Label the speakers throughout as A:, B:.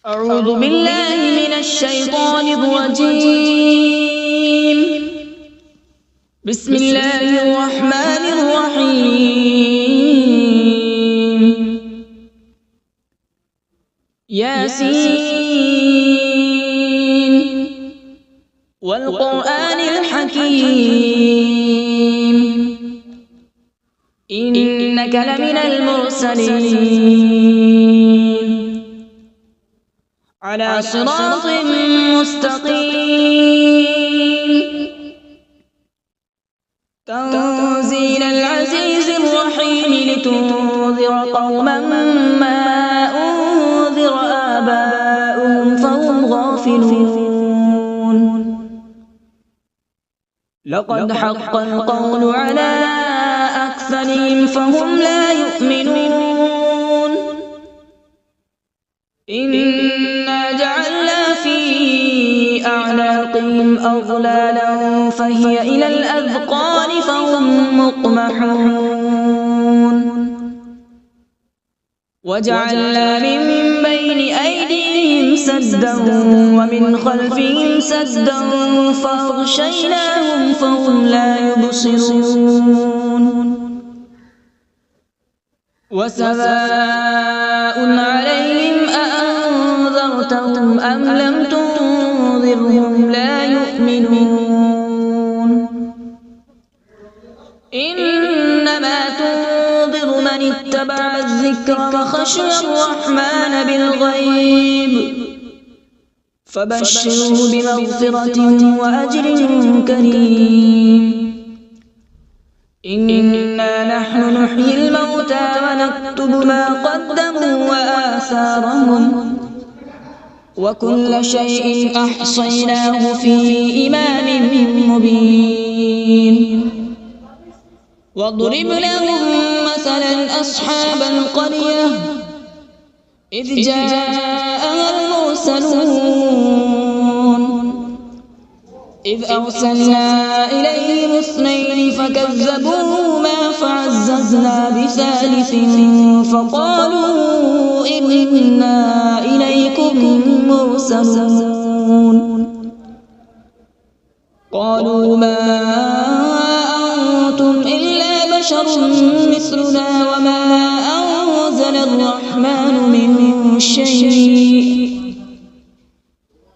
A: أعوذ بالله من الشيطان الرجيم. بسم الله الرحمن الرحيم. ياسين والقرآن الحكيم إنك لمن المرسلين على صراط مستقيم تنزيل العزيز الرحيم لتنذر قوما ما أنذر آباؤهم فهم غافلون. لقد حق القول على أكثرهم فهم لا يؤمنون. إنا جعلنا في أعناقهم أغلالا فهي إلى الأذقان فهم مقمحون. وجعلنا من بين أيديهم سدا ومن خلفهم سدا فأغشيناهم فهم لا يبصرون. وسواء عليهم أأنذرتهم أم لم تنذرهم لا يؤمنون. إنما تنذر من اتبع الذكر وخشي الرحمن بالغيب فبشره بمغفرة وأجر كريم. إنا نحن نحيي الموتى ونكتب ما قدموا وآثارهم وكل شيء أحصيناه في إمام مبين. واضرب لهم مثلا أصحاب القرية إذ جاءها المرسلون إذ أرسلنا إليهم اثنين فكذبوهما فعززنا بثالث فقالوا إنا إليكم مرسلون. قالوا ما أنتم إلا بشر مثلنا وما أنزل الرحمن من شيء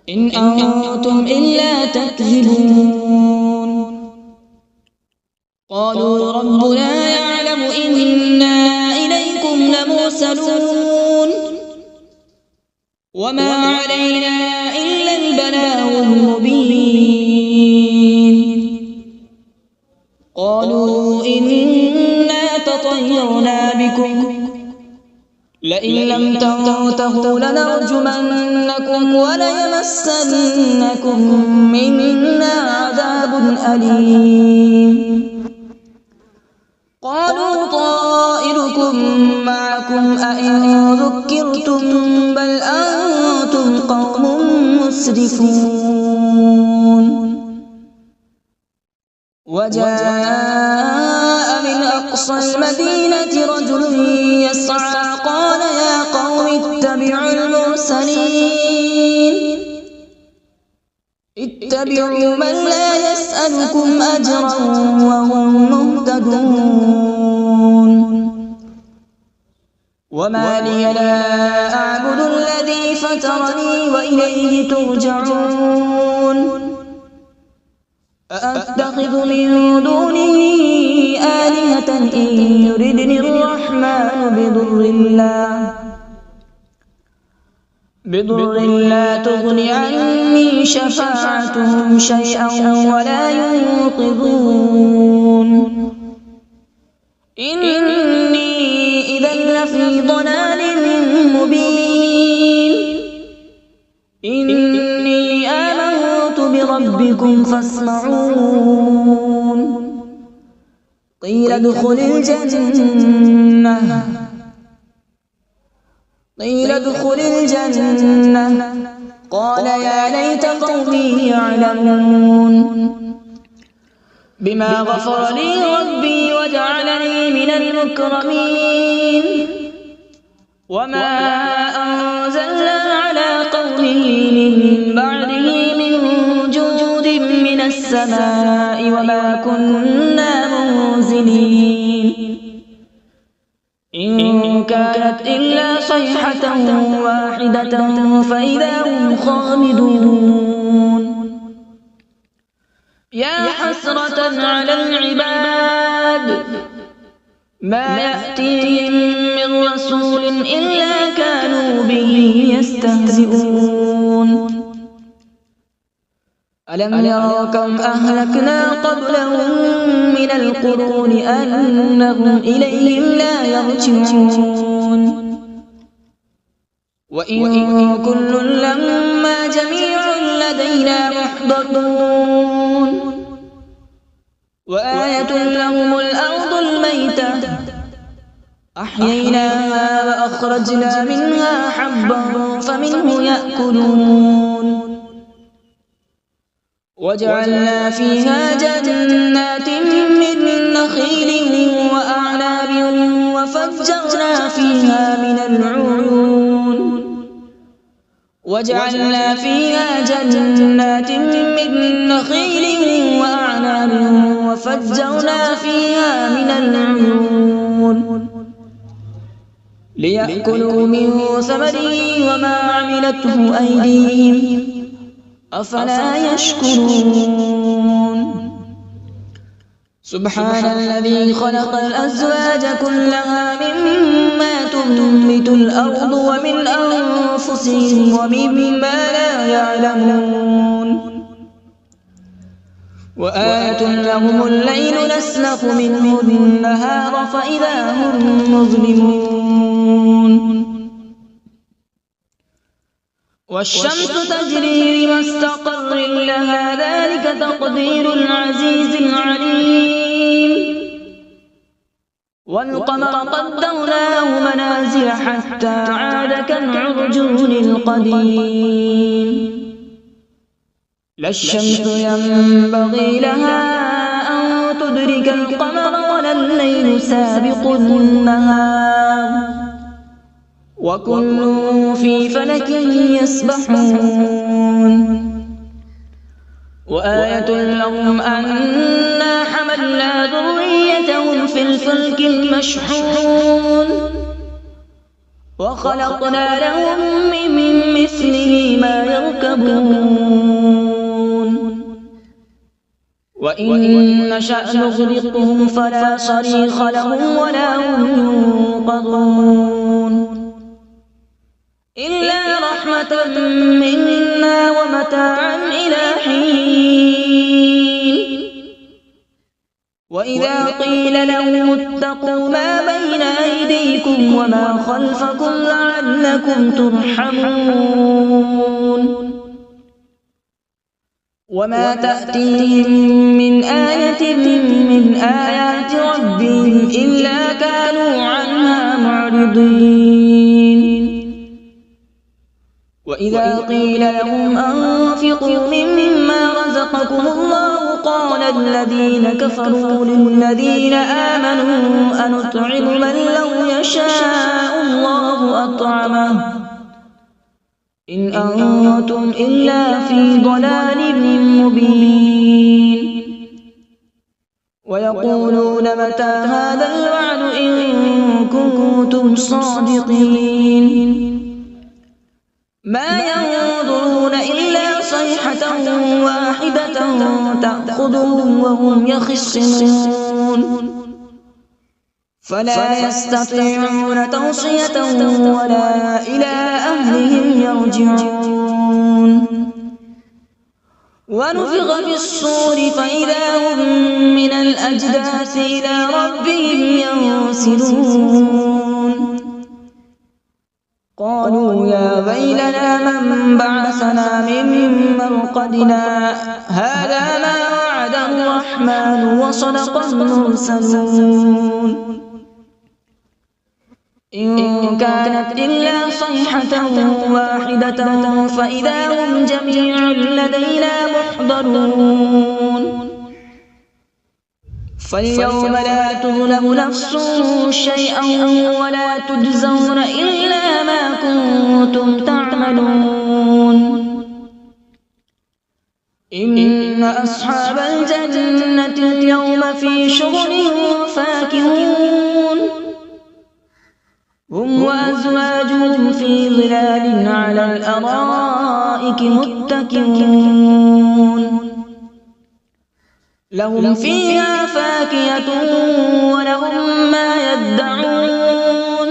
A: إن أنتم إلا تكذبون. قالوا ربنا يعلم إنا إليكم لمرسلون وما علينا إلا البلاغ المبين. قالوا إنا تطيرنا بكم لئن لم تنتهوا لنرجمنكم وليمسنكم منا عذاب أليم. قالوا طائركم معكم أئن ذكرتم بل أنتم قوم مسرفون. وجاء من أقصى المدينة رجل يسعى قال يا قوم اتبعوا المرسلين اتبعوا من لا يسألكم أجرا وهم مهتدون. وما لي لا أعبد الذي فطرني وإليه ترجعون. أأتخذ من دونه آلهة إن يردني الرحمن بضر لا تغن عني شفاعتهم شيئا ولا ينقذون. إني إذا لفي ضلال مبين. إني آمنت بربكم فاسمعون. قيل ادخل الجنة قال يا ليت قومي يعلمون. بما غفر لي ربي وجعلني من المكرمين. وما أنزلنا على ذريه من بعده من جود من السماء وما كنا منزلين إن كانت إلا صيحة واحدة فإذا هم خامدون يا حسرة على العباد ما يأتيهم من رسول إلا كانوا به يستهزئون ألم يروا كم أهلكنا قبلهم من القرون أنهم إليهم لا يرجعون وإن كل لما جميع لدينا محضرون وآية لهم الأرض الميتة أحييناها وأخرجنا منها حبا فمنه يأكلون وجعلنا فيها جنات من نخيل وأعناب وفجرنا فيها من العيون وجعلنا فيها جنات من نخيل وأعناب وفجرنا فيها من العيون ليأكلوا من ثمره وما عملته أيديهم أفلا يشكرون سبحان الذي خلق الأزواج كلها مما تنبت الأرض ومن أنفسهم ومما لا يعلمون وآية لهم الليل نسلخ منه النهار فإذا هم مظلمون والشمس تجري لمستقر لها ذلك تقدير العزيز العليم والقمر قدرناه منازل حتى عاد كالعرجون القديم لا الشمس ينبغي لها أن تدرك القمر ولا الليل سابق النهار وكل في فلك يسبحون وآية لهم أنا حملنا ذريتهم في الفلك المشحون وخلقنا لهم من مثله ما يركبون وإن نشأ نغرقهم فلا صريخ لهم ولا هم ينقذون إلا رحمة منا ومتاعا إلى حين وإذا قيل لهم اتقوا ما بين أيديكم وما خلفكم لعلكم ترحمون وما تأتيهم من آية من آيات ربهم إلا كانوا عنها معرضين وإذا قيل لهم أنفقوا مما رزقكم الله قال الذين كفروا للذين آمنوا أنطعم من لو يشاء الله أطعمه إن أنتم إلا في ضلال مبين ويقولون متى هذا الوعد إن كنتم صادقين ما ينظرون إلا صيحة واحدة تأخذهم وهم يخصمون فلا يستطيعون توصية ولا إلى أهلهم يرجعون ونفخ في الصور فإذا هم من الأجداث إلى ربهم ينسلون قالوا يا ويلنا من بعثنا من مرقدنا هذا ما وعد الرحمن وصدق المرسلون إن كانت إلا صيحة واحدة فإذا هم جميع لدينا محضرون فاليوم لا تظلم نفس شيئا ولا تجزون إلا ما كنتم تعملون إن أصحاب الجنة اليوم في شغل فاكهون هم وأزواجهم في ظلال على الأرائك متكئون لهم فيها فاكهة ولهم ما يدعون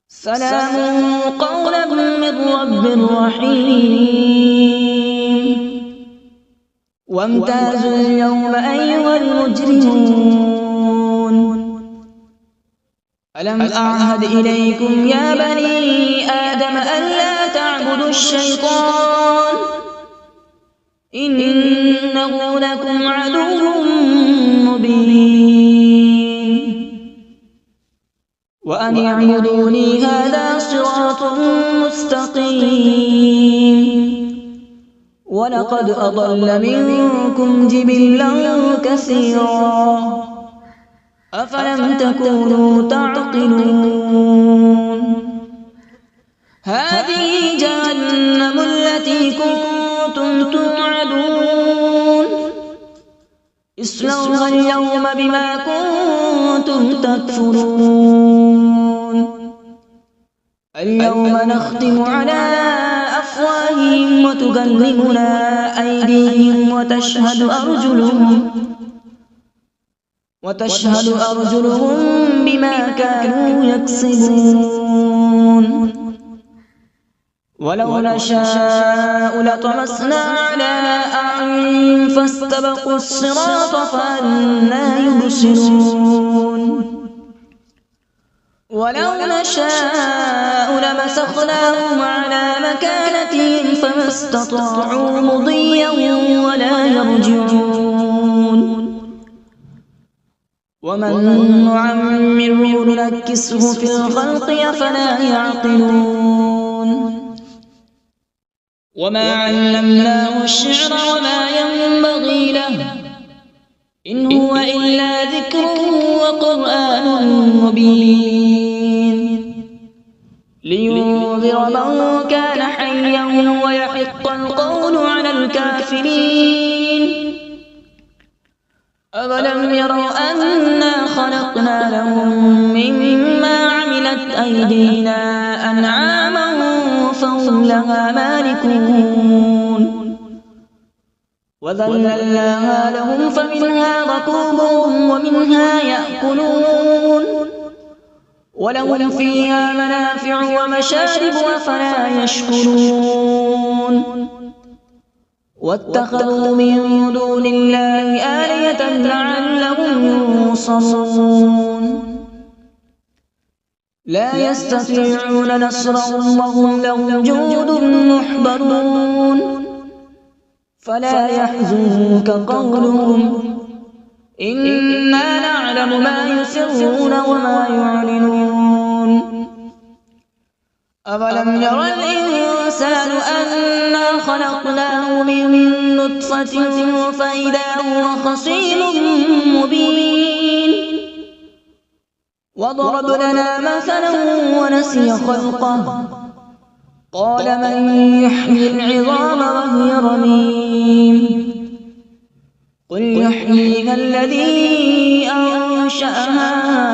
A: سلام قولا من رب رحيم وامتازوا اليوم أيها المجرمون ألم أعهد إليكم يا بني آدم ألا تعبدوا الشيطان إنه لكم عدو مبين وأن اعبدوني هذا صراط مستقيم ولقد أضل منكم جبلا كثيرا أفلم تكونوا تعقلون هذه جهنم التي كنتم توعدون اصلوها اليوم بما كنتم تكفرون اليوم نختم على أفواههم وتكلمنا أيديهم وتشهد أرجلهم بما كانوا يكسبون ولو نشاء لطمسنا على أعين فاستبقوا الصراط فأنى يبصرون ولو نشاء لمسخناهم على مكانتهم فما استطاعوا مضيا ولا يرجعون ومن نعمره ننكسه في الخلق أفلا يعقلون وما علمناه الشعر وما ينبغي له إن هو إلا ذكر وقرآن مبين لينذر من كان حيا ويحق القول على الكافرين أولم يروا أنا خلقنا لهم مما عملت أيدينا أنعاما فهم لها مالكون وذللناها لهم فمنها ركوبهم ومنها يأكلون ولهم فيها منافع ومشارب أفلا يشكرون واتخذوا من دون الله آلهة لعلهم ينصرون لا يستطيعون نصرهم وهم لهم جند محضرون فلا يحزنك قولهم إنا نعلم ما يسرون وما يعلنون أولم ير الإنسان أنا خلقناه من نطفة فإذا هو خصيم مبين وضرب لنا مثلا ونسي خلقه قال من يحيي العظام وهي رميم قل يحييها الذي أنشأها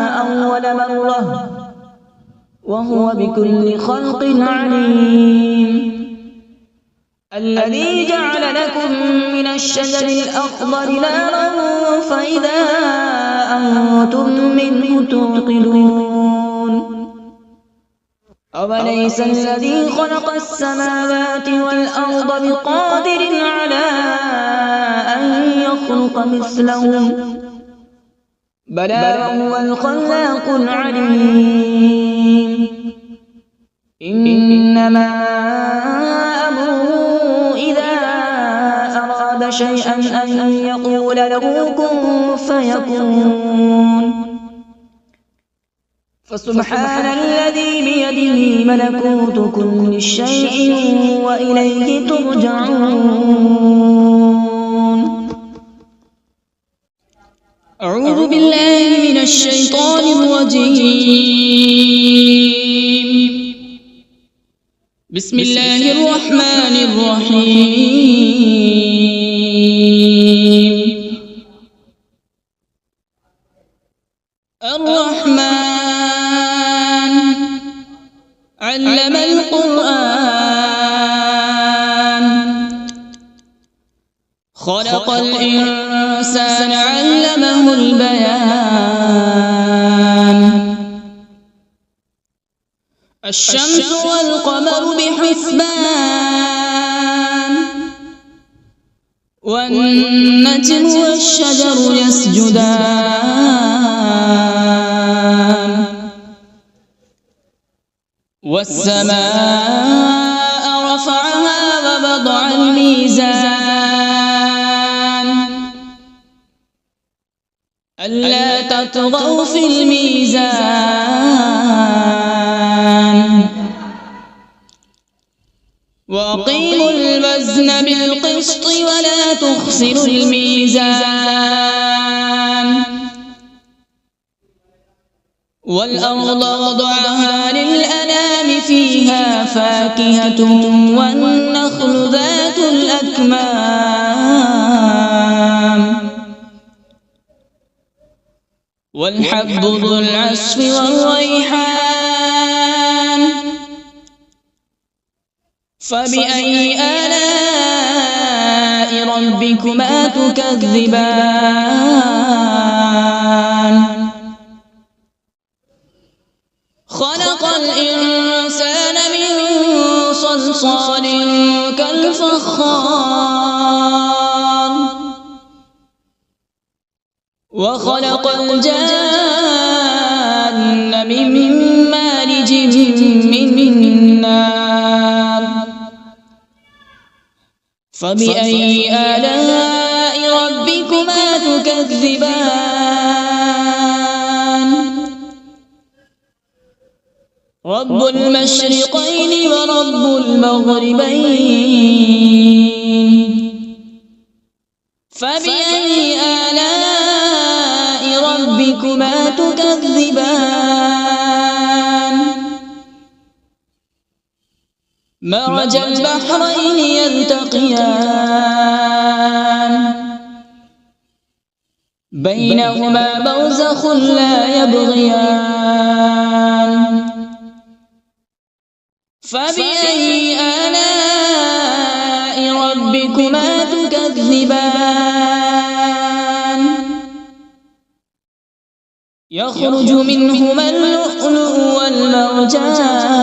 A: أول مرة وهو بكل خلق عليم الذي جعل لكم من الشجر الأخضر نارا فإذا أنتم منه توقدون أوليس الذي خلق السماوات والأرض بقادر على أن يخلق مثلهم بلى وهو الخلاق العليم إنما أمره إذا أراد شيئا أن يقول له كن فيكون فسبحان الذي بيده ملكوت كل شيء وإليه ترجعون أعوذ بالله من الشيطان الرجيم بسم الله الرحمن الرحيم. الرحمن علم القرآن، خلق الإنسان علمه البيان. الشمس والقمر بحسبان، والنجم والشجر يسجدان. والسماء رفعها ووضع الميزان، ألا تطغوا في الميزان. وأقيموا الوزن بالقسط ولا تخسروا الميزان. والأرض وضعها للأنام، فيها فاكهة والنخل ذات الأكمام، والحب ذو العصف والريحان. فبأي آلاء ربكما تكذبان؟ خلق الإنسان من صلصال كالفخار، وخلق الجان من مارج من نار. فبأي آلاء ربكما تكذبان؟ رب المشرقين ورب المغربين. فبأي آلاء ربكما تكذبان؟ مرج البحرين يلتقيان، بينهما برزخ لا يبغيان. فبأي آلاء ربكما تكذبان؟ يخرج منهما اللؤلؤ والمرجان.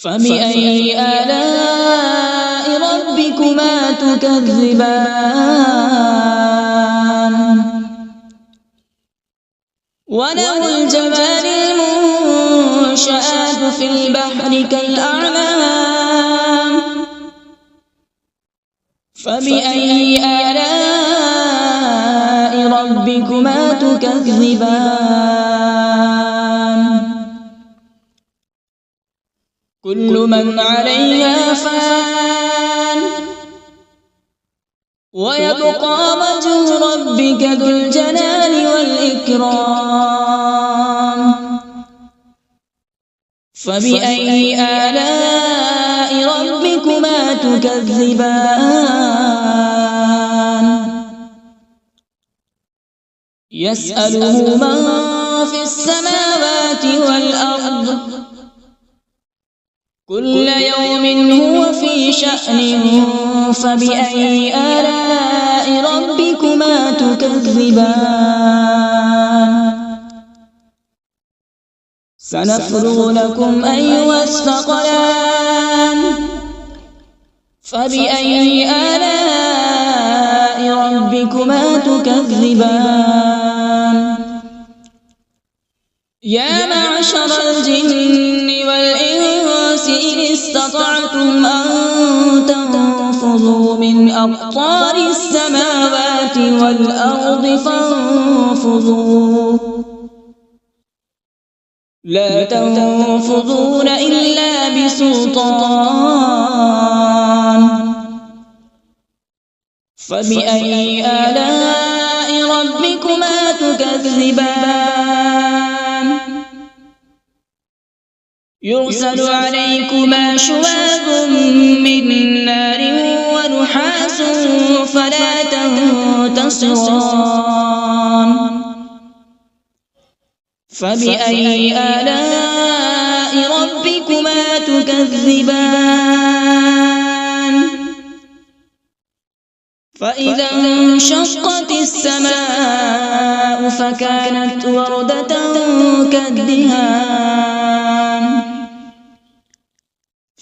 A: فبأي آلاء ربكما تكذبان؟ وله الجوار المنشآت في البحر كالأعلام. فبأي آلاء ربكما تكذبان؟ كل من عليها فان، ويبقى وجه ربك ذو الجلال والإكرام. فبأي آلاء ربكما تكذبان؟ يسأله من في السماوات والأرض، كل يوم هو في شأن. فبأي آلاء ربكما تكذبان؟ سنفرغ لكم أيها الثقلان. فبأي آلاء ربكما تكذبان؟ يا معشر الجن والإنس إن استطعتم أن تنفذوا من أقطار السماوات والأرض فانفذوا، لا تنفذون إلا بسلطان. فبأي آلاء ربكما تكذبان؟ يرسل عليكما شواظ من نار ونحاس فلا تنتصران فبأي آلاء ربكما تكذبان فإذا انشقت السماء فكانت وردة كالدهان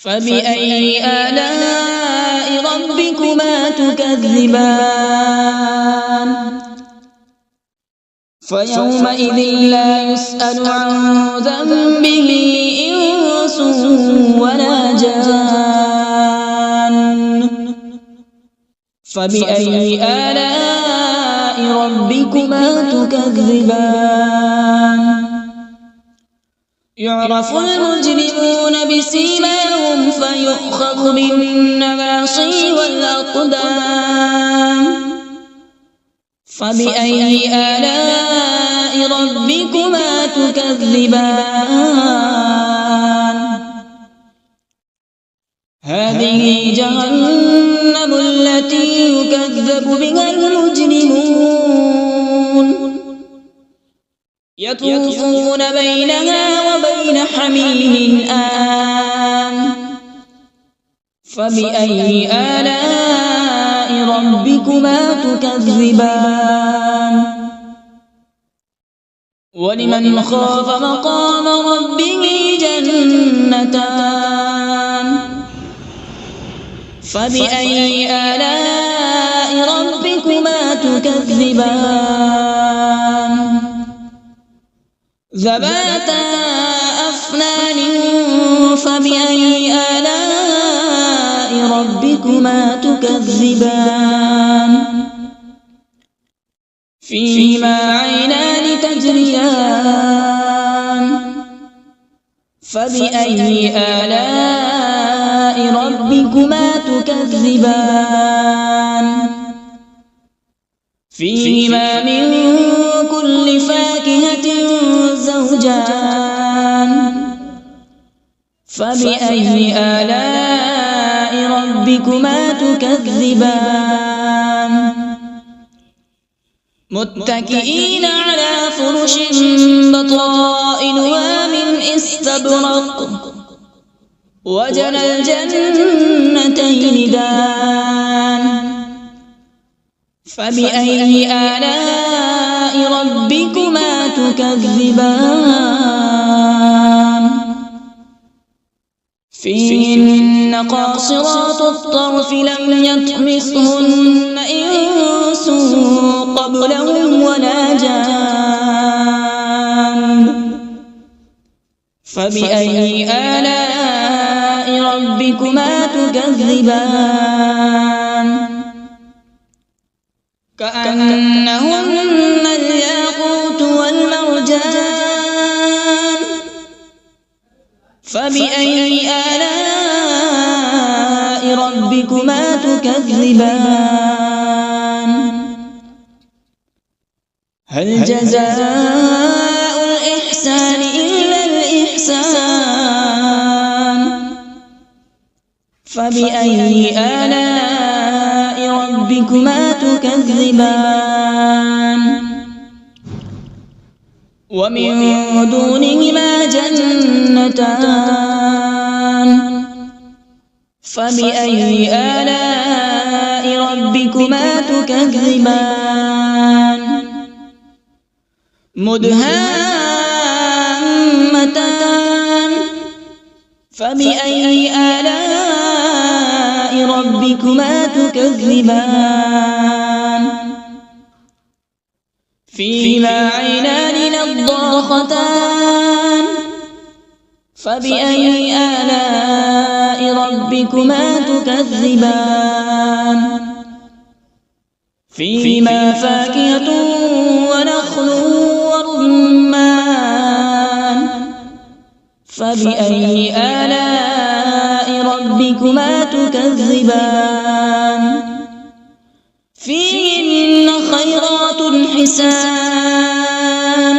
A: فبأي آلاء ربكما تكذبان فيومئذ لا يسأل عن ذنبه إنس ولا جان فبأي آلاء ربكما تكذبان يعرف المجرمون بسيماهم فيؤخذ بالنواصي والأقدام فبأي آلاء ربكما تكذبان هذه جهنم التي يكذب بها المجرمون يطوفون بينها وبين حميم آن فبأي آلاء ربكما تكذبان ولمن خاف مقام ربه جنتان فبأي آلاء ربكما تكذبان ذواتا أفنان فبأي آلاء ربكما تكذبان فيهما عينان تجريان فبأي آلاء ربكما تكذبان فيهما من كل فاكهة زوجان فبأي آلاء ربكما تكذبان متكئين على فرش بطائنها من استبرق وجنى الجنتين دان فبأي آلاء ربكما تكذبان فيهن قاصرات الطرف لم يطمثهن إنس قبلهم ولا جان فبأي آلاء ربكما تكذبان كأنهن الياقوت والمرجان فبأي آلاء ربكما تكذبان هل جزاء الإحسان إلا الإحسان فبأي آلاء ربكما تكذبان ومن دونهما جنتان فبأي آلاء ربكما تكذبان مدهامتان فبأي آلاء ربكما تكذبان فيهما عينان نضاختان فبأي آلاء ربكما تكذبان فيهما فاكهة ونخل ورمان فبأي آلاء ربكما تكذبان فيهن خيرات حسان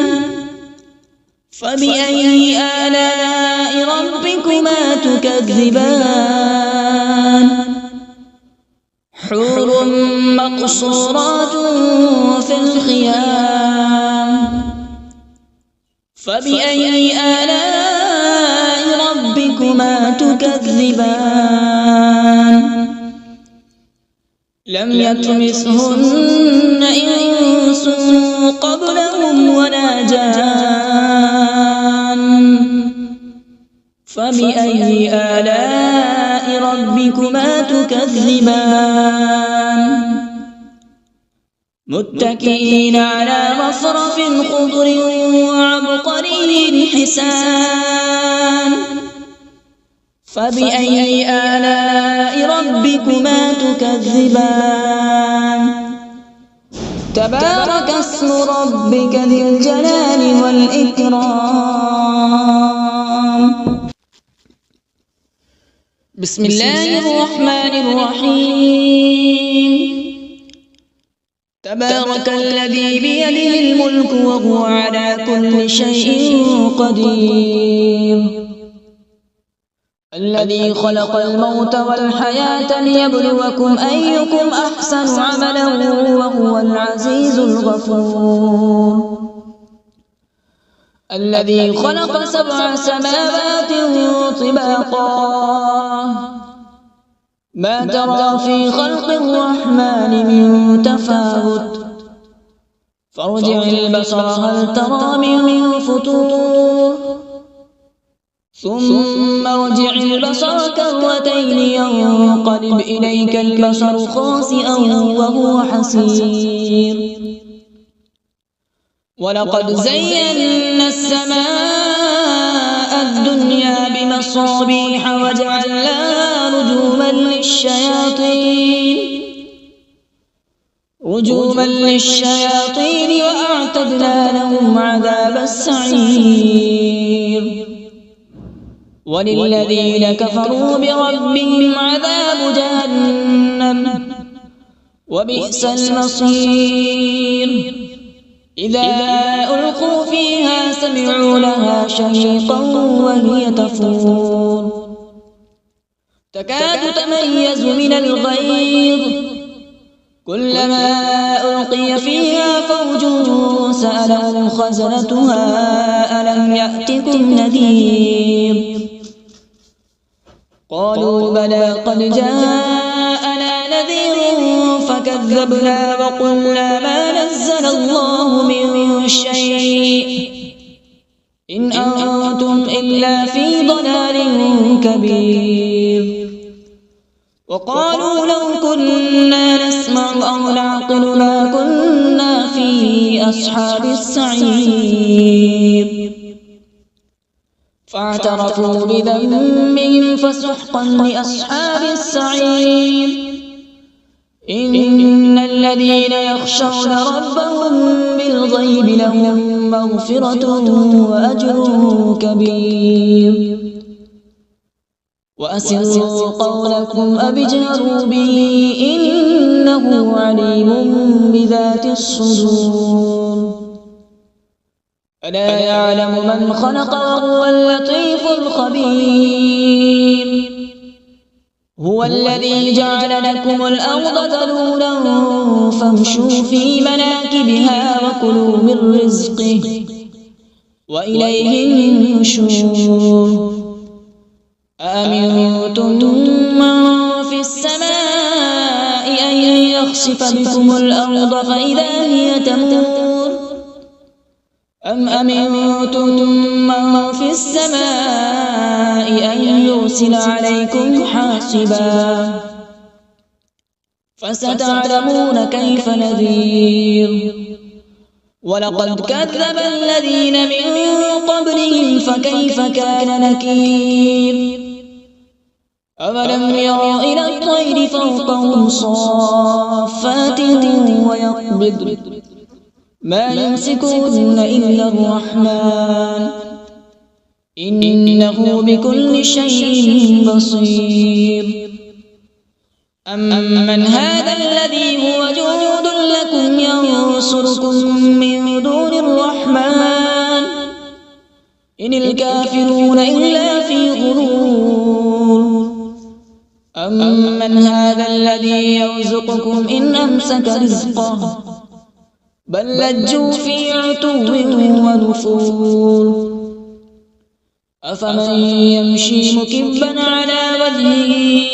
A: فبأي آلاء ربكما ربكما تكذبان حور مقصورات في الخيام فبأي آلاء ربكما تكذبان لم يطمثهن إنس قبلهم ولا جان فبأي آلاء ربكما تكذبان متكئين على رفرف خضر وعبقري حسان فبأي آلاء ربكما تكذبان تبارك اسم ربك ذي الجلال والإكرام بسم الله الرحمن الرحيم تبارك الذي بيده الملك وهو على كل شيء قدير الذي خلق الموت والحياة ليبلوكم أيكم أحسن عملا وهو العزيز الغفور الذي خلق 7 سماوات طباقا ما ترى في خلق الرحمن من تفاوت فارجع البصر هل ترى من فطور ثم ارجع البصر كرتين ينقلب إليك البصر خاسئا وهو حسير ولقد زينا السماء الدنيا بمصابيح وجعلناها رجوما للشياطين وأعتدنا لهم عذاب السعير وللذين كفروا بربهم عذاب جهنم وبئس المصير إذا ألقوا فيها سمعوا لها شهيقا وهي تفور تكاد تميز من الغيظ كلما ألقي فيها فوج سألهم خزنتها ألم يأتكم نذير قالوا بلى قد جاءنا نذير فكذبنا وقلنا ما نزل الله من شيء إن أنتم إلا في ضلال كبير وقالوا لو كنا نسمع أو نعقل ما كنا في أصحاب السعير فاعترفوا بذنبهم فسحقا لأصحاب السعير إن الذين يخشون ربهم بالغيب لهم مغفرة وأجر كبير وأسروا قولكم أو اجهروا به إنه عليم بذات الصدور ألا يعلم من خلق وهو اللطيف الخبير هو الذي جعل لكم الأرض ذلولا فامشوا في مناكبها وكلوا من رزقه وإليه النشور أأمنتم من في السماء أن يخسف بكم الأرض فإذا هي تمور أم أمنتم من في السماء أن يرسل عليكم حاصبا فستعلمون كيف نذير ولقد كذب الذين من قبلهم فكيف كان نكير أولم يروا إلى الطير فوقهم صافات ويقبض ما يمسكون إلا الرحمن إنه بكل شيء بصير أمن هذا الذي هو جند لكم ينصركم من دون الرحمن إن الكافرون إلا في غرور أمن هذا الذي يرزقكم إن أمسك رزقه بل لجوا في عتو ونفور أفمن يمشي مكبا على وجهه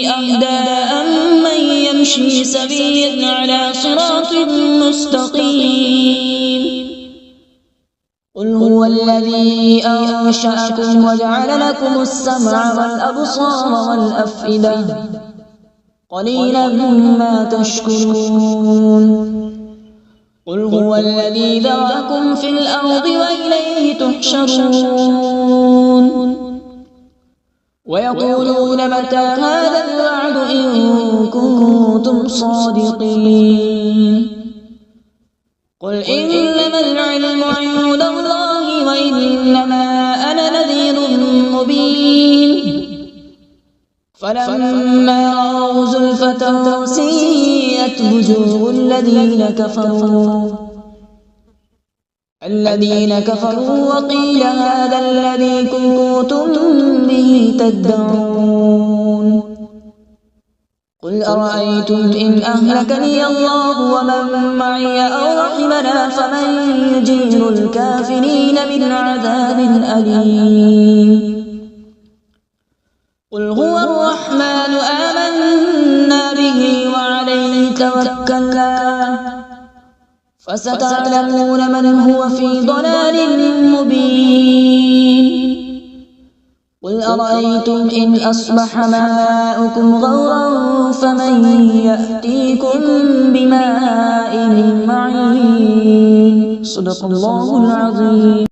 A: أهدى أمن يمشي سويا على صراط مستقيم قل هو الذي أنشأكم وجعل لكم السمع والأبصار والأفئدة قليلا ما تشكرون قل هو الذي ذرأكم في الأرض وإليه تحشرون ويقولون متى هذا الوعد إن كنتم صادقين قل إنما العلم عند الله وإنما أنا نذير مبين فلما رأوا زلفة سيئت وجوه الذين كفروا وقيل هذا الذي كنتم به تدعون قل أرأيتم إن أهلكني الله ومن معي أو رحمنا فمن يجير الكافرين من عذاب أليم قل هو الرحمن آمنا به وعليه توكلنا فستعلمون من هو في ضلال مبين قل أرأيتم إن أصبح ماؤكم غورا فمن يأتيكم بماء معين صدق الله العظيم.